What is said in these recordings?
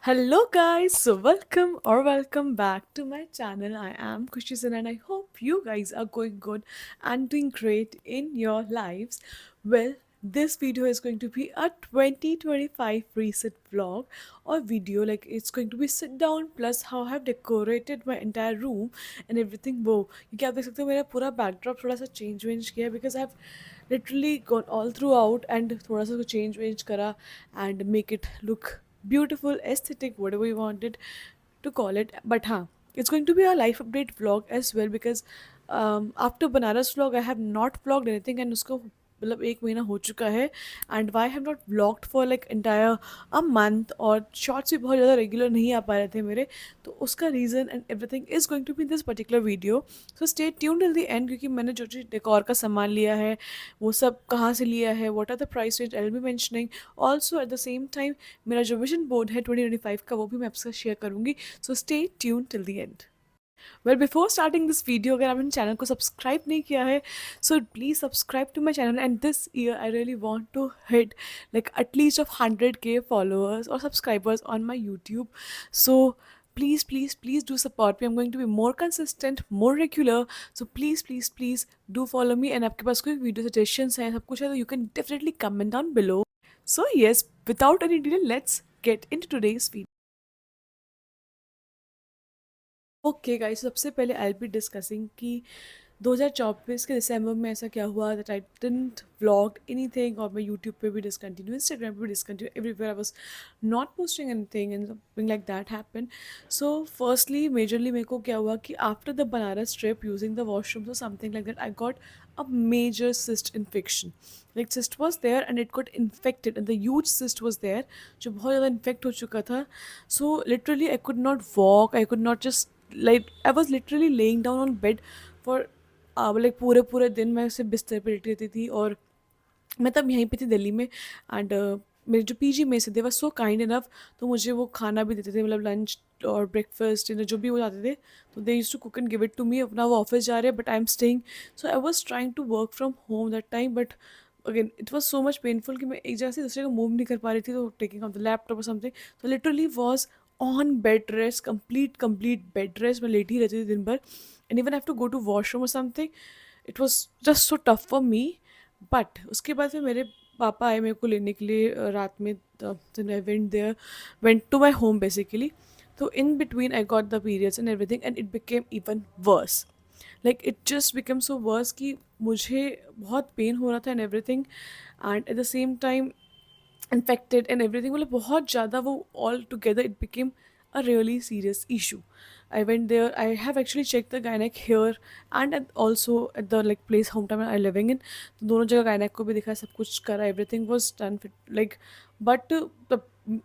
Hello guys, so welcome back to my channel. I am Kushison and I hope you guys are going good and doing great in your lives. Well, this video is going to be a 2025 reset vlog or video, like it's going to be sit down plus how I have decorated my entire room and everything. वो क्योंकि आप देख सकते हो मेरा पूरा backdrop थोड़ा सा change किया because I've literally gone all throughout and थोड़ा सा change करा and make it look beautiful, aesthetic, whatever you wanted to call it. But it's going to be a life update vlog as well because after Banaras vlog, I have not vlogged anything and उसको मतलब एक महीना हो चुका है and why have not vlogged for like entire a month और shorts भी बहुत ज़्यादा रेगुलर नहीं आ पा रहे थे मेरे तो उसका reason and everything is going to be this particular video so stay tuned till the end क्योंकि मैंने जो जो डेकोर का सामान लिया है वो सब कहाँ से लिया है what are the price range I will be mentioning also at the same time मेरा जो विजन बोर्ड है 2025 का वो भी मैं आपसे शेयर करूँगी so stay tune till the end well before starting this video अगर आपने चैनल को सब्सक्राइब नहीं किया है so please subscribe to my channel and this year I really want to hit like at least of 100K followers और subscribers on my YouTube so please do support me. I'm going to be more consistent, more regular, so please do follow me. And आपके पास कोई video suggestions हैं सब कुछ है तो you can definitely comment down below. So yes, without any delay, let's get into today's video. Okay guys, सबसे पहले आई be discussing कि 2024 के दिसंबर में ऐसा क्या हुआ that I didn't vlog anything और मैं यूट्यूब पे भी डिसकंटिन्यू, इंस्टाग्राम पे भी discontinue, everywhere I was not posting anything and something like that happen. So firstly majorly मेरे को क्या हुआ कि after the Banaras trip using the washrooms और something like that I got a major cyst infection. Like cyst was there and it got infected and the huge cyst was there जो बहुत ज़्यादा infect हो चुका था. So literally I could not walk, I could not just like I was literally laying down on bed for like पूरे पूरे दिन मैं सिर्फ बिस्तर पे लेटी रहती थी. और मैं तब यहीं पे थी दिल्ली में एंड मेरे जो पीजी में से दे वर सो काइंड इनफ तो मुझे वो खाना भी देते थे मतलब लंच और ब्रेकफास्ट डिनर जो भी वो जाते थे तो they use to cook and give it to me. अपना वो ऑफिस जा रहे हैं but I am staying so I was trying to work from home that time but again it was so much painful कि मैं एक जगह से दूसरे को मूव नहीं कर पा रही थी तो टेकिंग ऑफ द लैपटॉप और समथिंग तो literally was on bed rest complete bed rest मैं लेटी ही रहती थी दिन भर and even have to go to washroom और something it was just so tough for me. But उसके बाद फिर मेरे पापा आए मेरे को लेने के लिए रात में I went to my home basically. तो in between I got the periods and everything and it became even worse. Like it just became so worse कि मुझे बहुत पेन हो रहा था and everything and at the same time infected and everything मतलब बहुत ज़्यादा वो all together it became a really serious issue. I went there. I have actually checked the gynec here and also at the like place hometown I living in. तो दोनों जगह gynec को भी दिखा सब कुछ करा everything was done fit like but the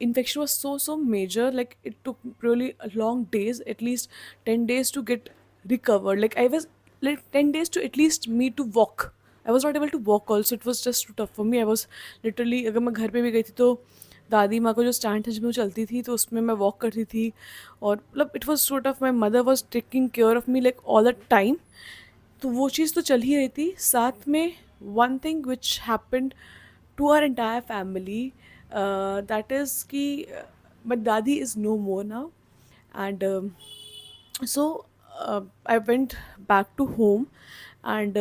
infection was so major like it took really a long days at least 10 days to get recovered. Like I was like 10 days to at least me to walk. I was not able to walk also it was just too tough for me. I was literally अगर मैं घर पे भी गई थी तो दादी माँ को जो स्टैंड था जिसमें वो चलती थी तो उसमें मैं वॉक करती थी और मतलब it was so tough. My mother was taking care of me like all the time. तो वो चीज़ तो चल ही रही थी. साथ में one thing which happened to our entire family that is कि माई दादी is no more now and so I went back to home and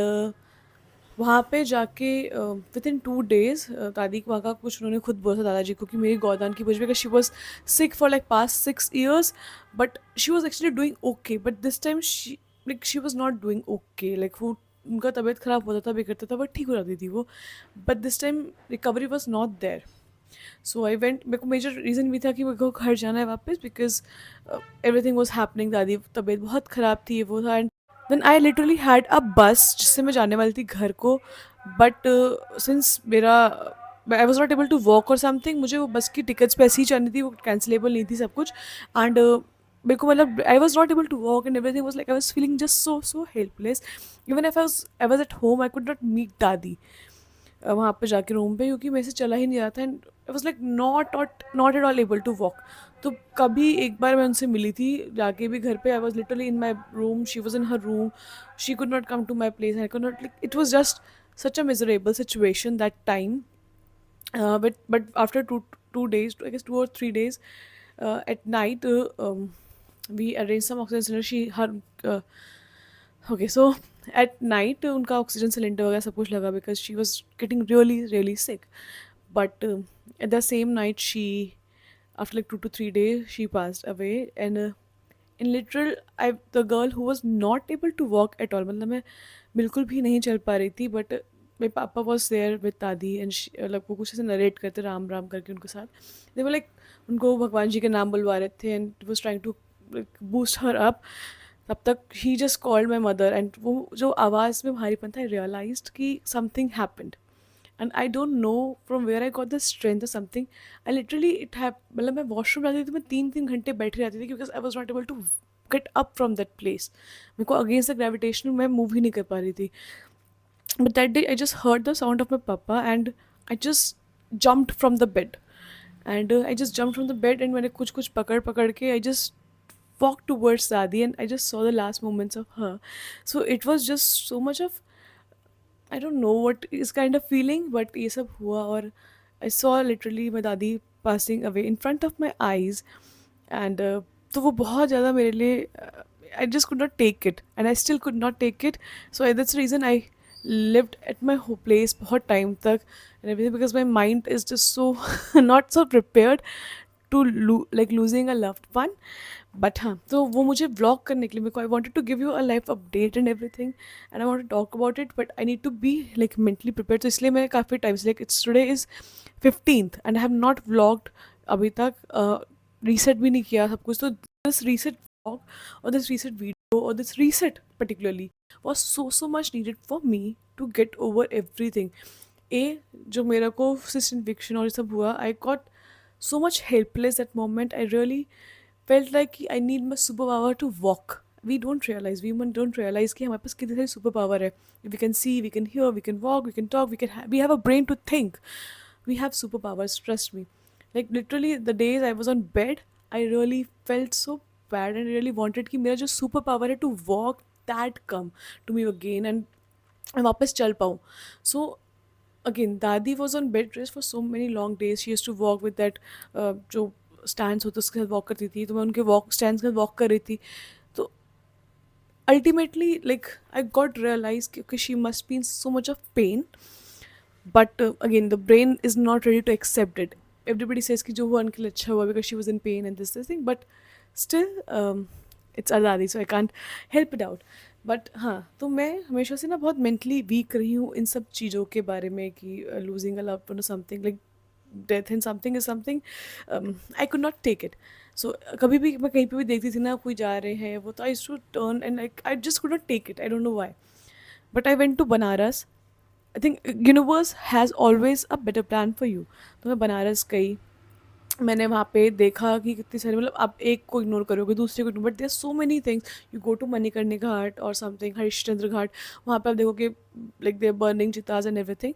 वहाँ पे जाके विद इन 2 days दादी को वहाँ का कुछ उन्होंने खुद बोला था दादाजी को कि मेरी गोदान की वजह she was sick for like past 6 years but she was actually doing okay but this time she was not doing okay like वो उनका तबीयत ख़राब होता था बिगड़ता था बट ठीक हो जाती थी वो. But this time recovery was not there. So I went. मेरे को मेजर रीज़न भी था कि मेरे को घर जाना है वापस बिकॉज एवरीथिंग वॉज हैपनिंग. दादी तबीयत बहुत ख़राब थी वो था. Then I literally had a bus जिससे मैं जाने वाली थी घर को बट सिंस मेरा I was not able to walk और समथिंग मुझे वो बस की टिकट्स पे ऐसी ही चलनी थी वो कैंसिलेबल नहीं थी सब कुछ. एंड मेरे को मतलब I was not able to walk and everything was like I was feeling just so helpless. Even if I was at home I could not meet दादी वहाँ पे जाके रूम पे क्योंकि मेरे से चला ही नहीं रहा था and I was like not at all able to walk. तो कभी एक बार मैं उनसे मिली थी जाके भी घर पे. I was literally in my room, she was in her room, she could not come to my place. I could not like it was just such a miserable situation that time. But after two days, I guess 2 or 3 days, at night, we arranged some oxygen cylinder. She her Okay, so at night उनका oxygen cylinder वगैरह सब कुछ लगा because she was getting really really sick. But at the same night, she after like 2 to 3 days she passed away. And in literal, I the girl who was not able to walk at all, मतलब मैं बिल्कुल भी नहीं चल पा रही थी. But मेरे पापा वॉज देयर विद दादी एंड मतलब वो कुछ ऐसे नरेट करते राम राम करके उनके साथ. दे वर लाइक उनको भगवान जी के नाम बुलवा रहे थे and was trying to boost her up. तब तक ही just called my mother and वो जो आवाज़ में भारीपन था, आई रियलाइज्ड कि something happened. And I don't know from where I got the strength और something. I literally it hap मतलब मैं वॉशरूम जाती थी तो मैं 3 3 घंटे बैठी रहती थी because I was not able to get up from that place. मेरे को अगेंस्ट द ग्रेविटेशन मैं मूव ही नहीं कर पा रही थी. But that day, I just heard the sound of my papa, and I just jumped from the bed. And I just jumped from the bed, and मैंने कुछ कुछ पकड़ पकड़ के I just walked towards Dadi, and I just saw the last moments of her. So it was just so much of, I don't know what is kind of feeling, but ये सब हुआ. और I saw literally my दादी passing away in front of my eyes. And तो वो बहुत ज़्यादा मेरे लिए, I just could not take it, and I still could not take it. So that's the reason I lived at my place बहुत time तक and everything, because my mind is just so not so prepared to like losing a loved one. But हाँ, तो वो मुझे vlog करने के लिए, मेरे को I wanted to give you a life update and everything and I want to talk about it, but I need to be like mentally prepare. तो इसलिए मैं काफ़ी टाइम से, like it's today is 15th and I have not vlogged अभी तक. Reset भी नहीं किया सब कुछ. तो दिस रीसेट व्लॉग और दिस रीसेट वीडियो और this reset particularly was so much needed for me to get over everything. जो मेरा को cyst infection और ये सब हुआ, I got so much helpless that moment. I really felt like I need my superpower to walk. We don't realize, we women don't realize कि हमारे पास कितनी सारी सुपर पावर है. We can see, we can hear, we can walk, we can talk, we have a brain to think. We have superpowers, trust me. Like literally the days I was on bed, I really felt so bad and I really wanted कि मेरा जो super power है to walk, that come to me again and मैं वापस चल पाऊँ. So again, Dadi was on bed rest for so many long days. She used to walk with that जो stands होते उसके साथ वॉक करती थी, तो मैं उनके वॉक स्टैंड्स के साथ वॉक कर रही थी. तो ultimately like I got realise कि she must be in so much of pen. But again the brain is not ready to accept it. Everybody says कि जो हुआ उनके लिए अच्छा हुआ because she was in pen and this thing. But still it's अदादी, so I can't help it out. But हाँ, तो मैं हमेशा से ना बहुत मेंटली वीक रही हूँ इन सब चीज़ों के बारे में कि losing a love one something like death in something is something I could not take it. So कभी भी मैं कहीं पे भी देखती थी ना कोई जा रहे हैं वो, तो I too turn and like I just could not take it. I don't know why. But I went to Banaras. I think universe has always a better plan for you. तो मैं बनारस गई. मैंने वहाँ पे देखा कि कितनी सारी, मतलब आप एक को इग्नोर करोगे दूसरे को ignore, but there so many things. You go to Manikarnika Ghat और समथिंग, हरिश्चंद्र घाट. वहाँ पे आप देखोगे लाइक दे आर बर्निंग चिताज एंड एवरीथिंग.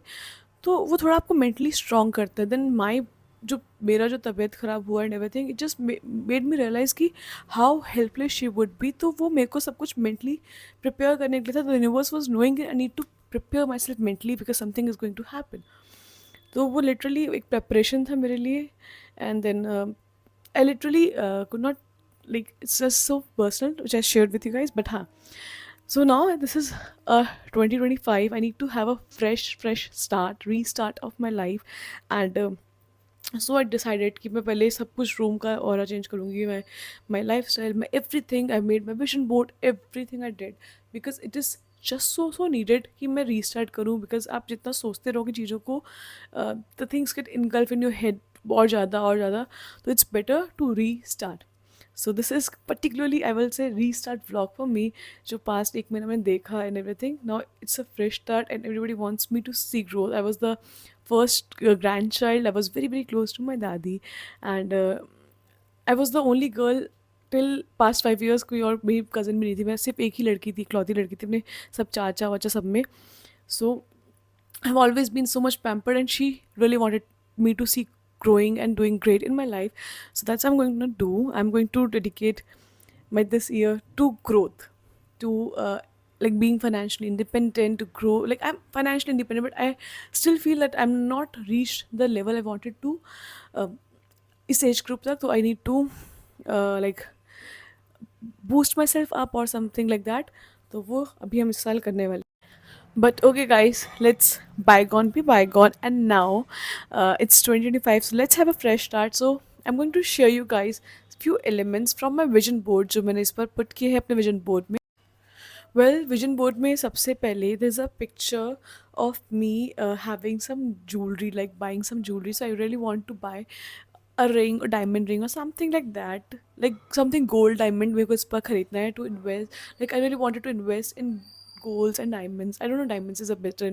तो वो थोड़ा आपको मेंटली स्ट्रॉन्ग करता है. देन माई जो मेरा जो तबीयत ख़राब हुआ and everything, it just made me realize कि how helpless she would be. तो वो मेरे को सब कुछ मेंटली प्रिपेयर करने के लिए था. The universe was knowing I need to prepare myself mentally because something is going to happen. तो वो लिटरली एक प्रेपरेशन था मेरे लिए. And then I literally could not, like it's just so personal which I shared with you guys. But हाँ, so now this is 2025. I need to have a fresh start, restart of my life. And so I decided कि मैं पहले सब कुछ room का aura change करूँगी. मैं my lifestyle, my everything, I made my vision board, everything I did because it is just so needed कि मैं रीस्टार्ट करूँ. बिकॉज आप जितना सोचते रहोगे चीज़ों को, the things get engulf in your head और ज़्यादा. तो it's better to restart. So this is particularly I will say restart vlog for me. जो पास्ट एक महीना मैंने देखा and everything, now it's a fresh start and everybody wants me to see growth. I was the first grandchild. I was very close to my dadi, and I was the only girl till past 5 years. कोई और मेरी cousin भी नहीं थी. मैं सिर्फ एक ही लड़की थी, इकलौती लड़की थी अपने सब चाचा वाचा सब में. So I've always been so much pampered, and she really wanted me to see growing and doing great in my life. So that's what I'm going to do. I'm going to dedicate my this year to growth, to like being financially independent, to grow. Like I'm financially independent, but I still feel that I'm not reached the level I wanted to. Uh, इस age group तक, तो I need to like boost myself up और something like that. तो वो अभी हम इस साल करने वाले. But okay, guys, let's bygone be bygone. And now it's 2025, so let's have a fresh start. So I'm going to share you guys few elements from my vision board जो मैंने इस पर put किए हैं अपने vision board में. Well, vision board में सबसे पहले there's a picture of me having some jewelry, like buying some jewelry. So I really want to buy a ring, a diamond ring, or something like that, like something gold diamond मेरे को इस पर खरीदना है to invest. Like I really wanted to invest in golds and diamonds. I don't know diamonds is a better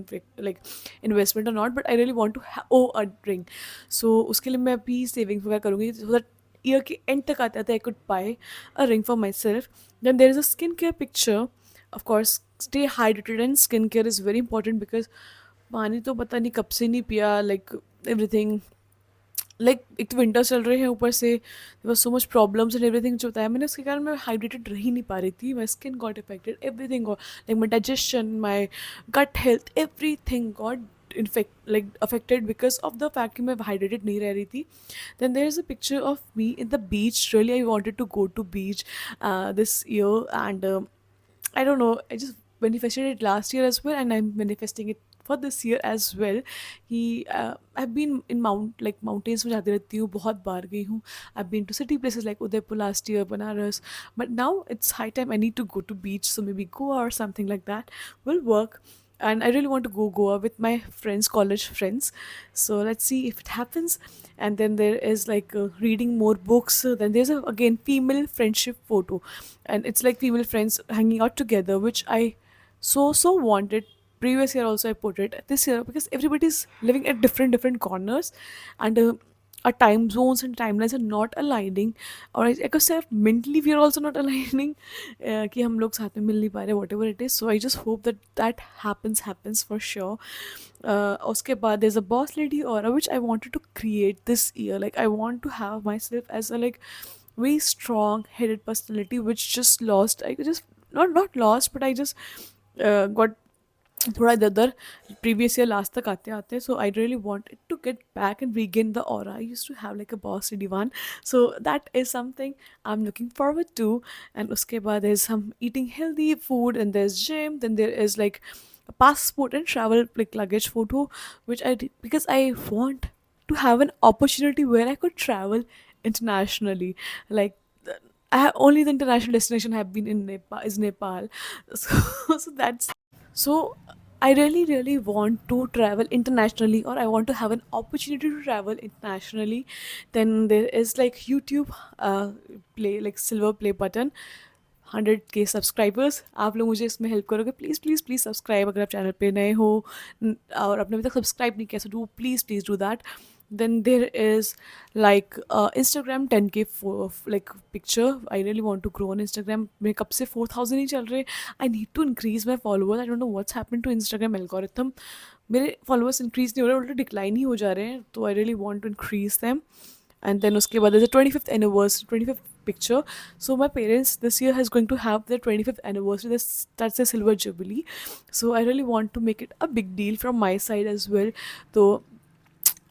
like investment or not, but I really want to own a ring. So उसके लिए मैं अभी savings वगैरह करूँगी so that year के end तक आते आते I could buy a ring for myself. Then there is a skincare picture. Of course, stay hydrated and skincare is very important because पानी तो पता नहीं कब से नहीं पिया, like everything. लाइक एक तो विंटर्स चल रहे हैं, ऊपर से was so much problems and everything जो बताया मैंने, उसके कारण मैं हाइड्रेटेड रह ही नहीं पा रही थी. My skin got affected, everything got like my digestion, my gut health, everything got in fact like affected because of the fact कि मैं हाइड्रेटेड नहीं रह रही थी. Then there is a picture of me in the beach. Really I wanted to go to beach this year and I don't know. I just manifested it last year as well, and I'm manifesting it for this year as well. कि I've been in mountains में जाती रहती हूँ, बहुत बार गई हूँ. I've been to city places like Udaipur last year, Banaras, but now it's high time I need to go to beach. So maybe Goa or something like that will work. And I really want to go Goa with my friends, college friends. So let's see if it happens. And then there is like reading more books. Then there's a, again female friendship photo, and it's like female friends hanging out together, which I so wanted. Previous year also I put it, this year because everybody's living at different corners, and our time zones and timelines are not aligning, or I could say mentally we are also not aligning. कि हम लोग साथ में मिल नहीं पा रहे, whatever it is. So I just hope that that happens for sure. उसके बाद there's a boss lady aura which I wanted to create this year. Like I want to have myself as a like very strong headed personality which just lost. I just not lost, but I just got थोड़ा इधर उधर previous year last तक आते आते. So I really want to get back and regain the aura I use to have like a boss diva. So that is something I am looking forward to. And उसके बाद there is um eating healthy food and there is gym. Then there is like passport and travel like luggage photo which I did because I want to have an opportunity where I could travel internationally. Like I have only the international destination I have been in Nepal is Nepal. So that's so I really want to travel internationally, or I want to have an opportunity to travel internationally. Then there is like YouTube play like silver play button. 100K subscribers आप लोग मुझे इसमें help करोगे. Please please please subscribe अगर आप channel पे नए हो और आपने अभी तक सब्सक्राइब नहीं किया, so do please please do that. Then there is like Instagram 10K like picture. I really want to grow on Instagram. मेरे कब से 4,000 ही चल रहे. I need to increase my followers. I don't know what's happened to Instagram algorithm. मेरे followers increase नहीं हो रहे, उल्टे decline ही हो जा रहे हैं. तो I really want to increase them. And then उसके बाद there's a 25th anniversary, 25th picture. So my parents this year is going to have their 25th anniversary. That's a silver jubilee. So I really want to make it a big deal from my side as well. So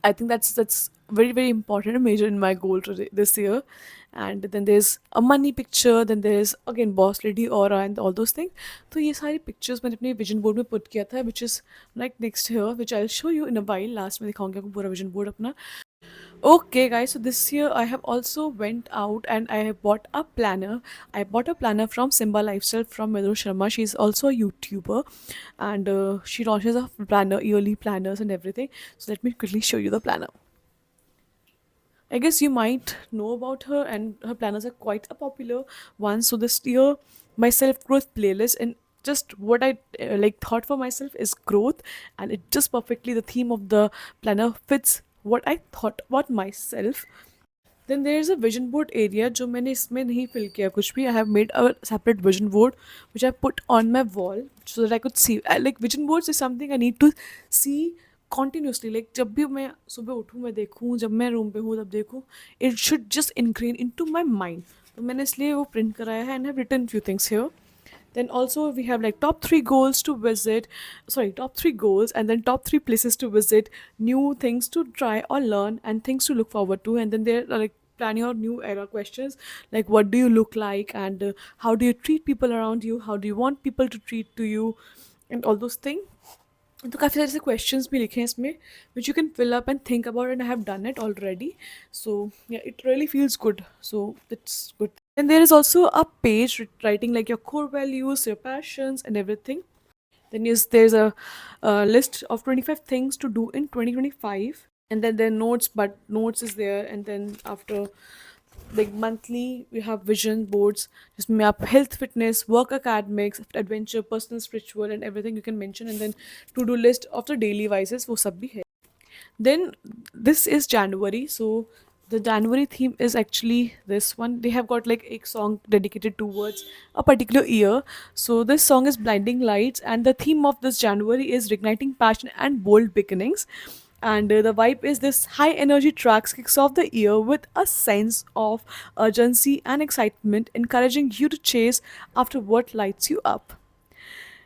I think that's very important and major in my goal this year. And then there's a money picture. Then there's again boss lady aura and all those things. तो ये सारी pictures मैंने अपने vision board में put किया था, which is like next here, which I'll show you in a while. Last में दिखाऊंगी आपको पूरा vision board अपना. Okay, guys. So this year I have also went out and I have bought a planner. I bought a planner from Simba Lifestyle from Madhu Sharma. She's also a YouTuber, and she launches a planner, yearly planners and everything. So let me quickly show you the planner. I guess you might know about her, and her planners are quite a popular one. So this year, my self growth playlist, and just what I like thought for myself is growth, and it just perfectly the theme of the planner fits what I thought about myself. Then there is a vision board area जो मैंने इसमें नहीं fill किया कुछ भी. I have made a separate vision board which I put on my wall so that I could see. Like vision boards is something I need to see continuously. Like जब भी मैं सुबह उठूँ मैं देखूँ, जब मैं रूम पे हूँ तब देखूँ. It should just ingrain into my mind. तो मैंने इसलिए वो print कराया है and have written few things here. Then also we have like top three goals to visit, sorry, top three goals, and then top three places to visit, new things to try or learn, and things to look forward to. And then there are like plan your new era questions, like what do you look like, and how do you treat people around you, how do you want people to treat to you, and all those things. तो काफ़ी सारे ऐसे questions भी लिखे हैं इसमें which you can fill up and think about and I have done it already so it really feels good, so it's good. And there is also a page writing like your core values, your passions, and everything. Then there's a list of 25 things to do in 2025, and then there are notes, but notes is there. And then after, like monthly, we have vision boards, just map health, fitness, work, academics, adventure, personal, spiritual, and everything you can mention. And then to do list of the daily vices, वो सब भी है. Then this is January, so the January theme is actually this one. They have got like a song dedicated towards a particular year. So this song is Blinding Lights, and the theme of this January is igniting passion and bold beginnings. And the vibe is this high energy tracks kicks off the year with a sense of urgency and excitement, encouraging you to chase after what lights you up.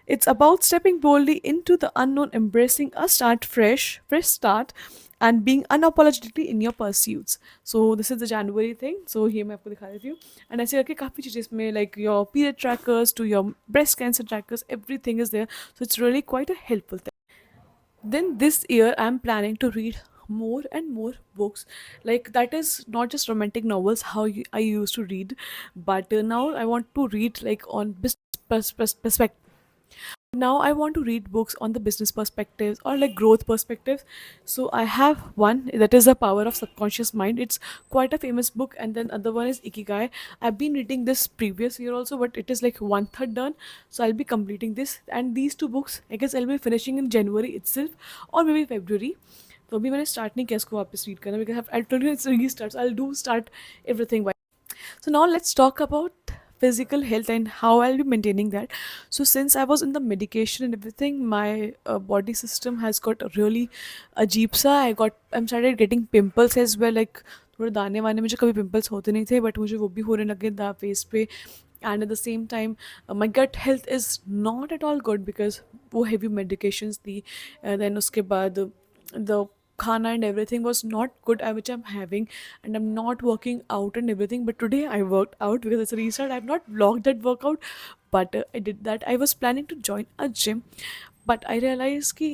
It's about stepping boldly into the unknown, embracing a fresh start, and being unapologetically in your pursuits. So this is the January thing. So here मैं आपको दिखा देती हूँ. And ऐसे करके काफ़ी चीज़ें इसमें, like your period trackers to your breast cancer trackers, everything is there. So it's really quite a helpful thing. Then this year I'm planning to read more and more books. Like that is not just romantic novels how I used to read, but now I want to read like on business perspective. Now I want to read books on the business perspectives or like growth perspectives. So I have one that is The Power of Subconscious Mind. It's quite a famous book. And then other one is Ikigai. I've been reading this previous year also, but it is like one third done. So I'll be completing this. And these two books, I guess I'll be finishing in January itself or maybe February. तो अभी मैंने start नहीं किया इसको वापस read करना, because I told you it's restart, I do start everything. So now let's talk about physical health and how I'll be maintaining that. So since I was in the medication and everything, my body system has got really अजीब सा. I'm started getting pimples as well. Like थोड़े दाने वाने, मुझे कभी pimples होते नहीं थे, but मुझे वो भी होने लगे दा फेस पे. And at the same time, my gut health is not at all good because वो heavy medications थी. Then उसके बाद the khana and everything was not good, which I'm having, and I'm not working out and everything. But today I worked out because it's a restart. I've not vlogged that workout, but I did that. I was planning to join a gym, but I realized कि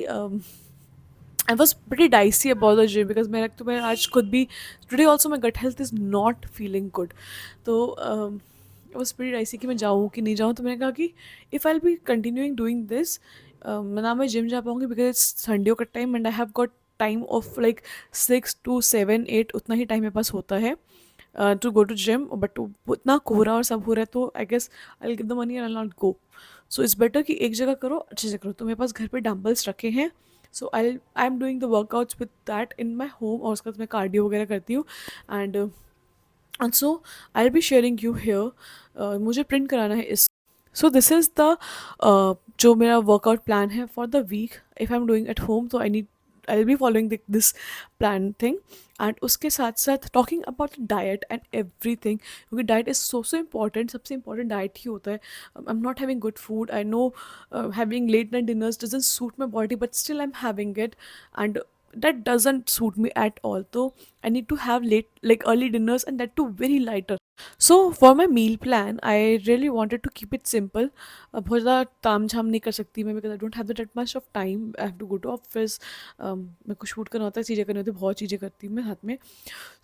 I was pretty dicey about the gym because मैं आज खुद भी today also my gut health is not feeling good. तो I was pretty dicey कि मैं जाऊँ कि नहीं जाऊँ. तो मैंने कहा कि if I'll be continuing doing this, ना मैं जिम जा पाऊँगी because it's संडेओ का time and I have got time of like 6 to 7 8, उतना ही टाइम मेरे पास होता है to go to gym. But उतना कोहरा और सब हो रहा है, तो I guess I'll give the money and I'll not go. So it's better कि एक जगह करो, अच्छी जगह करो. तो मेरे पास घर पे डम्बल्स रखे हैं. So I'm doing the workouts with that in my home, और उसके बाद मैं कार्डियो वगैरह करती हूँ. And so I'll be sharing you here. मुझे प्रिंट कराना है इस. So this is the जो मेरा वर्कआउट प्लान है for the week. If I'm doing at home, so I'll be following this plan thing. And उसके साथ साथ talking about diet and everything, क्योंकि diet is so important. सबसे important diet ही होता है. I'm not having good food. I know having late night dinners doesn't suit my body, but still I'm having it, and that doesn't suit me at all. So I need to have early dinners, and that too very lighter. So for my meal plan, I really wanted to keep it simple. बहुत ज़्यादा ताम झाम नहीं कर सकती मैं, because I don't have that much of time. I have to go to office. मेरे को शूट करना होता है, चीज़ें करनी होती है, बहुत चीज़ें करती हूँ मैं हाथ में.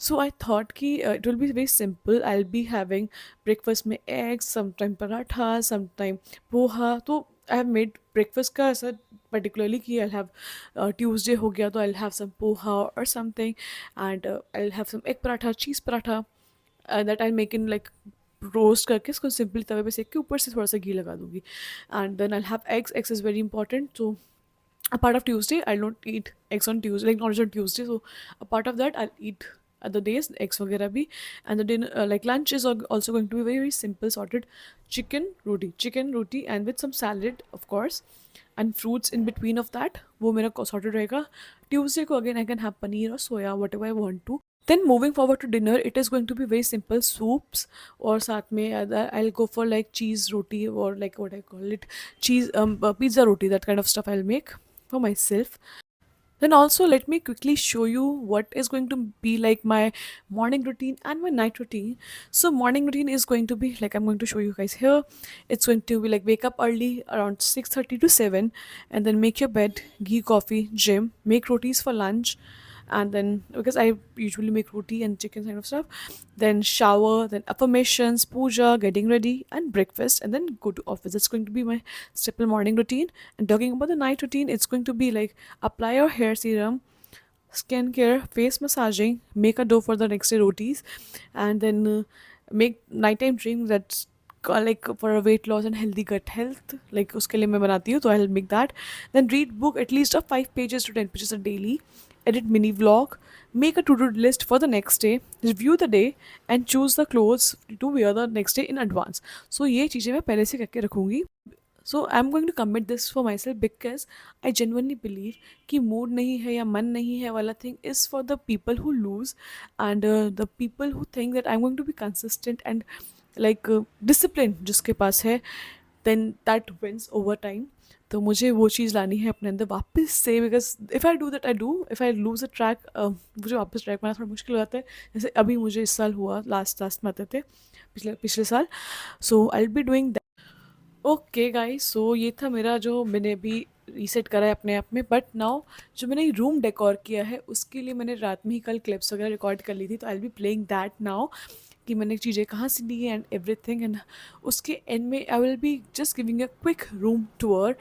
So I thought कि it will be very simple. I'll be having breakfast में eggs, sometime paratha, sometime poha. तो I have made breakfast का ऐसा particularly कि I'll have Tuesday हो गया तो I'll have some poha or something, and I'll have some egg paratha, cheese paratha, that I'll make in like roast करके इसको simply तवे पे सेक के ऊपर से थोड़ा सा घी लगा दूँगी. And then I have eggs is very important. So a part of Tuesday, I'll not eat eggs on Tuesday, like not just on Tuesday. So a part of that, I'll eat other days, eggs वगैरह भी. And the dinner, like lunch is also going to be very very simple, sorted. Chicken roti, and with some salad of course, and fruits in between of that. वो मेरा sorted रहेगा. Tuesday को again I can have paneer or soya, whatever I want to. Then moving forward to dinner, it is going to be very simple soups, और साथ में I'll go for like cheese roti, or like what I call it, cheese pizza roti, that kind of stuff I'll make for myself. Then also let me quickly show you what is going to be like my morning routine and my night routine. So morning routine is going to be like I'm going to show you guys here. It's going to be like wake up early around 6:30 to 7, and then make your bed, ghee coffee, gym, make rotis for lunch, and then because I usually make roti and chicken kind of stuff, then shower, then affirmations, puja, getting ready, and breakfast, and then go to office. It's going to be my simple morning routine. And talking about the night routine, it's going to be like apply your hair serum, skincare, face massaging, make a dough for the next day rotis, and then make nighttime drink that's like for a weight loss and healthy gut health, like उसके लिए मैं बनाती हूँ, तो I'll make that. Then read book at least of 5 pages to 10 pages a daily, edit mini vlog, make a to-do list for the next day, review the day, and choose the clothes to wear the next day in advance. So ये चीज़ें मैं पहले से करके रखूँगी. So I am going to commit this for myself because I genuinely believe कि mood नहीं है या मन नहीं है वाला thing is for the people who lose, and the people who think that I am going to be consistent and like discipline जिसके पास है, then that wins over time. तो मुझे वो चीज़ लानी है अपने अंदर वापस से, because if I do that I do, if I loose a track, मुझे वापस ट्रैक बनाना थोड़ा मुश्किल हो जाता है. जैसे अभी मुझे इस साल हुआ, लास्ट में आते थे पिछले पिछले साल. So I will be doing. Okay guys, so ये था मेरा जो मैंने अभी रीसेट करा है अपने आप में. बट नाउ जो मैंने रूम डेकोर किया है उसके लिए मैंने रात में ही कल क्लिप्स वगैरह रिकॉर्ड कर ली थी, तो आई will be playing that now कि मैंने चीज़ें कहाँ से ली एंड एवरीथिंग. एंड उसके एंड में आई will be just giving a quick room tour.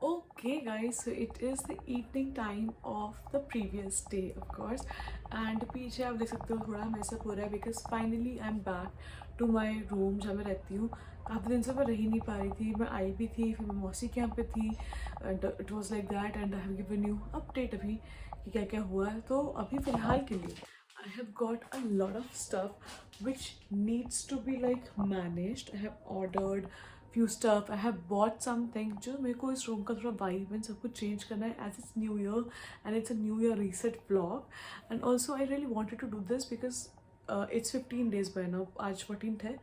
Okay guys, so it is the evening time of the previous day of course, and पीछे आप देख सकते हो थोड़ा मैसअप हो रहा है because finally I am back to my room जहाँ मैं रहती हूँ. काफ़ी दिन से मैं रह ही नहीं पा रही थी, मैं आई भी थी, फिर मैं मौसी के यहाँ पे थी, and it was like that. And I have given you update अभी कि क्या क्या हुआ है. तो अभी फ़िलहाल के लिए I have got a lot of stuff which needs to be like managed. I have ordered few stuff. I have bought something जो मेरे को इस रूम का थोड़ा वाइब एंड सब कुछ चेंज करना है as it's New Year and it's a New Year reset vlog. And also I really wanted to do this because it's 15 days by now. आज 14th है,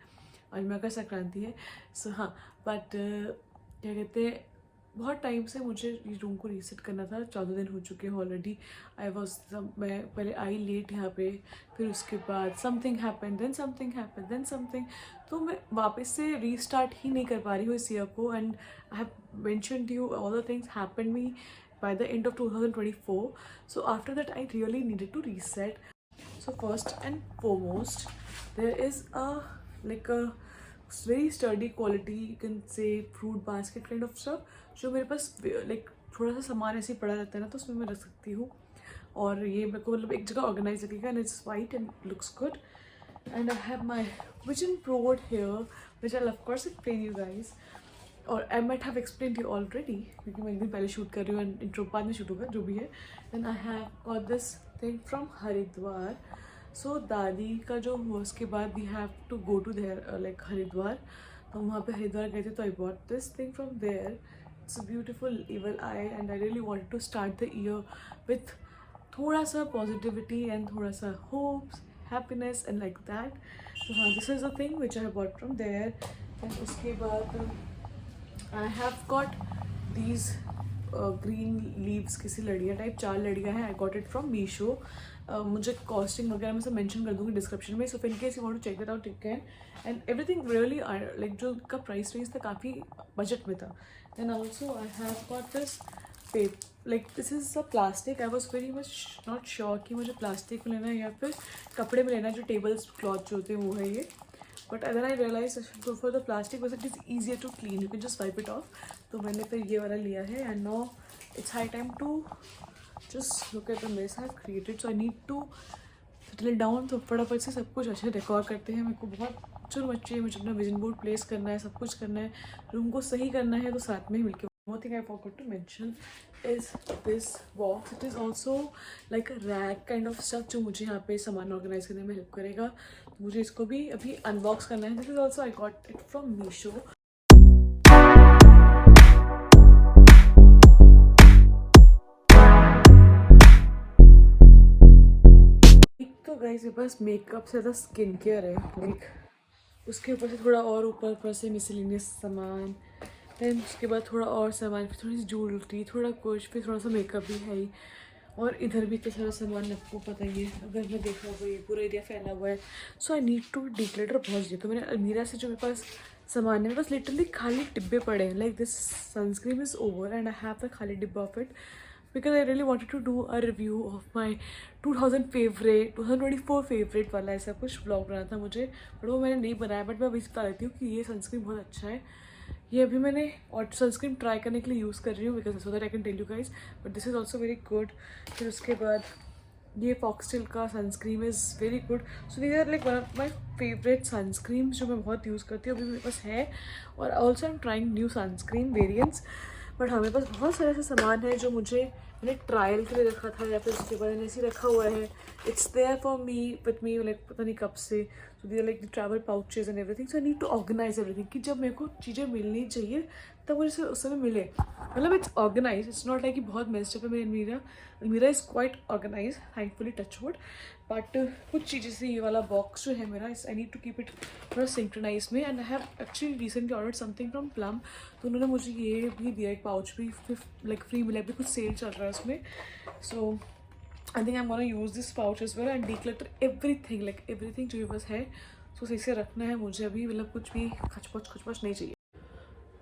आज मकर संक्रांति है. सो हाँ, बट क्या कहते हैं, बहुत टाइम से मुझे ये रूम को रीसेट करना था. 14 दिन हो चुके हैं ऑलरेडी. मैं पहले आई लेट यहाँ पे, फिर उसके बाद something happen, then something happen, then something. तो मैं वापस से रीस्टार्ट ही नहीं कर पा रही हूँ इस ईयर को. And I have mentioned you all the things happen me by the end of 2024. So after that I really needed to reset. So first and foremost there is a like a very sturdy quality, you can say fruit basket kind of stuff, जो मेरे पास like थोड़ा सा सामान ऐसे ही पड़ा रहता है ना, तो उसमें मैं रख सकती हूँ. और ये मेरे को मतलब एक जगह ऑर्गेनाइज लगेगा and it's white and looks good. And I have my vision board here which I of course explain you guys, और I might have explain you already क्योंकि मैं एक दिन पहले शूट कर रही हूँ एंड इंट्रो बाद में शूट होगा जो भी है. Then I have got this thing from Haridwar. So दादी का जो हुआ उसके बाद we have to go to there like Haridwar. तो वहाँ पे हरिद्वार गए थे, तो I bought this thing from there. It's a beautiful evil eye and I really wanted to start the year with थोड़ा सा पॉजिटिविटी एंड थोड़ा सा hopes, happiness and like that. तो हाँ, this is a thing which I have bought from there. And उसके बाद I have got these green leaves, किसी लड़ियाँ टाइप 4 लड़ियाँ हैं. I got it from Meesho. मुझे कॉस्टिंग वगैरह मैं सब मेंशन कर दूँगी डिस्क्रिप्शन में. So in case you want to check it out, ठीक है. एंड एवरीथिंग रियली लाइक जो का प्राइस रेंज था काफ़ी बजट में था. And also I have got this paper, like this is a plastic. I was very much not sure कि मुझे प्लास्टिक में लेना है या फिर कपड़े में लेना है. जो टेबल्स क्लॉथ जो होते हैं वो है ये. But then I realized I should go for the plastic because it is easier to clean. You can just wipe it off. तो मैंने फिर ये वाला लिया है. And now it's high time to just look at the mess I've created. So I need to settle down. तो फटाफट से सब कुछ अच्छे डेकोर करते हैं. मेरे को बहुत चुर मची है, मुझे अपना विजन बोर्ड प्लेस करना है, सब कुछ करना है, रूम को सही करना है. तो साथ में ही मिलकर one thing I forgot to mention is this box. It is also like a rack kind of stuff जो मुझे यहाँ पे सामान ऑर्गेनाइज करने में हेल्प करेगा. मुझे इसको भी अभी अनबॉक्स करना है. This is also I got it from Meesho. तो गाइस मेरे पास मेकअप से ज़्यादा स्किन केयर है, लाइक उसके ऊपर से थोड़ा और ऊपर से मिसलिनियस सामान, देन उसके बाद थोड़ा और सामान, फिर थोड़ी सी ज्वेलरी, थोड़ा कुछ, फिर थोड़ा सा मेकअप भी है ही, और इधर भी तो सारा सामान आपको पता ही है, अगर मैं देख रहा हूँ ये पूरा एरिया फैला हुआ है। सो आई नीड टू डिक्लेटर बहुत ज़्यादा। तो मैंने अलमीरा से जो मेरे पास सामान है, मेरे पास लिटरली खाली डिब्बे पड़े हैं, like this sunscreen is over and I have the खाली डिब्बा of it, because I really wanted to do a review of my 2024 favourite वाला ऐसा कुछ ब्लॉग बनाना था मुझे, बट वो मैंने नहीं बनाया। बट मैं अभी बता देती हूँ कि ये सनस्क्रीन बहुत अच्छा है। ये अभी मैंने और सनस्क्रीन ट्राई करने के लिए यूज़ कर रही हूँ, because so that I can tell you guys, but this is also very good. फिर उसके बाद ये फॉक्सटेल का sunscreen is very good. So these are like one of my favourite sunscreen जो मैं बहुत यूज़ करती हूँ, अभी मेरे पास है। और also I am trying new sunscreen variants. But हाँ, मेरे पास बहुत सारे ऐसे सामान है जो मुझे मैंने ट्रायल के लिए रखा था, या फिर उसके बाद मैंने ऐसे ही रखा हुआ है। It's there for me with me, like पता नहीं कब से। So they are like the travel pouches and everything. So I need to organize everything, कि जब मेरे को चीज़ें मिलनी चाहिए तब मुझे उस समय मिले। मतलब it's organize, it's not like कि बहुत मेस्ड अप है मेरी अलमीरा। अलमीरा is quite organize, thankfully, touchwood. But कुछ चीज़ें से ये वाला बॉक्स जो है मेरा, I need to keep it थोड़ा सिंक्रोनाइज में। And I have actually recently order something from Plum, तो उन्होंने मुझे ये भी दिया, एक पाउच भी लाइक फ्री मिला, अभी कुछ सेल चल रहा है उसमें। So I think I am gonna use this pouch as well and declutter everything, like everything जो मेरे पास है। सो सही से रखना है मुझे अभी, मतलब कुछ भी खचपच नहीं चाहिए।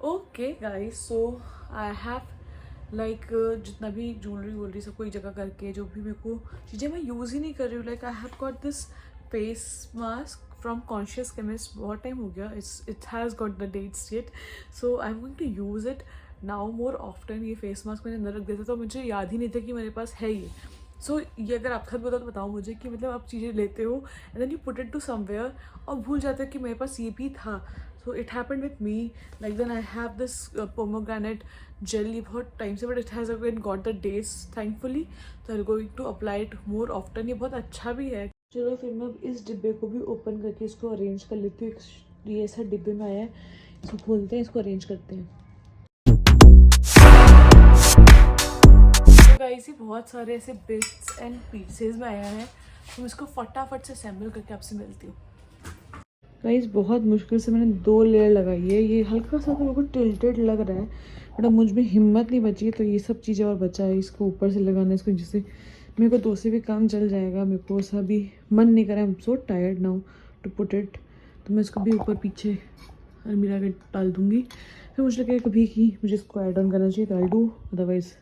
Okay guys, so I have like जितना भी ज्वेलरी सब कोई जगह करके, जो भी मेरे को चीज़ें मैं यूज़ ही नहीं कर रही हूँ, like I have got this face mask from Conscious Chemist, बहुत टाइम हो गया, it has got the dates yet. So I am going to use it now more often. ये फेस मास्क मैंने अंदर रख दिया था, तो मुझे याद ही नहीं था कि मेरे पास है ये। सो ये अगर आपके साथ बताओ तो बताओ मुझे कि मतलब आप चीज़ें लेते हो and then you put it to somewhere और भूल जाते हो कि मेरे पास ये भी था। So it happened with me, like then I have this pomegranate gel, ये बहुत टाइम से, but it has again got the days thankfully, तो I am going to apply it more often. ये बहुत अच्छा भी है। चलो फिर मैं अब इस डिब्बे को भी ओपन करके इसको अरेंज कर लेती हूँ। ये ऐसा डिब्बे में आया है, इसको खोलते हैं, इसको अरेंज करते हैं। गाइस ये बहुत सारे ऐसे बिट्स एंड पीसेस में आया है, तो मैं इसको फटाफट से असेंबल करके आपसे मिलती हूँ। गाइस बहुत मुश्किल से मैंने 2 लेयर लगाई है, ये हल्का सा तो मेरे को टिल्टेड लग रहा है, बट अब मुझ में हिम्मत नहीं बची है, तो ये सब चीज़ें और बचा है इसको ऊपर से लगाना, इसको जिससे मेरे को 2 से भी काम चल जाएगा। मेरे को ऐसा भी मन नहीं कर रहा, I am so tired now to put it, तो मैं इसको भी ऊपर पीछे अलमीरा के डाल दूँगी। फिर मुझे लगेगा कभी कि मुझे इसको ऐड ऑन करना चाहिए, तो आई डू, अदरवाइज़